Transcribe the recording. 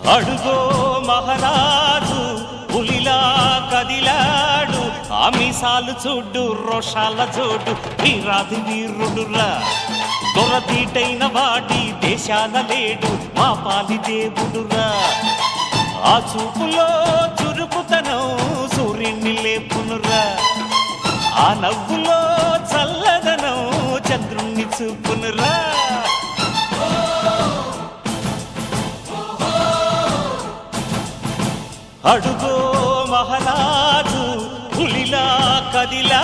అడుగో మహారాజు పులిలా కదిలాడు, ఆమిసాలు చూడు రోషాల జోడు, వీరాది వీరుడురా. దొరదీటైన వాడి దేశాల లేడు, మా పాలి దేవుడురా. ఆ చూపులో చురుకుతనం సూర్యుని లేపునురా, ఆ నవ్వులో చల్లదనం చంద్రుణ్ణి చూపునురా. అడుగో మహారాజు పులిలా కదిలా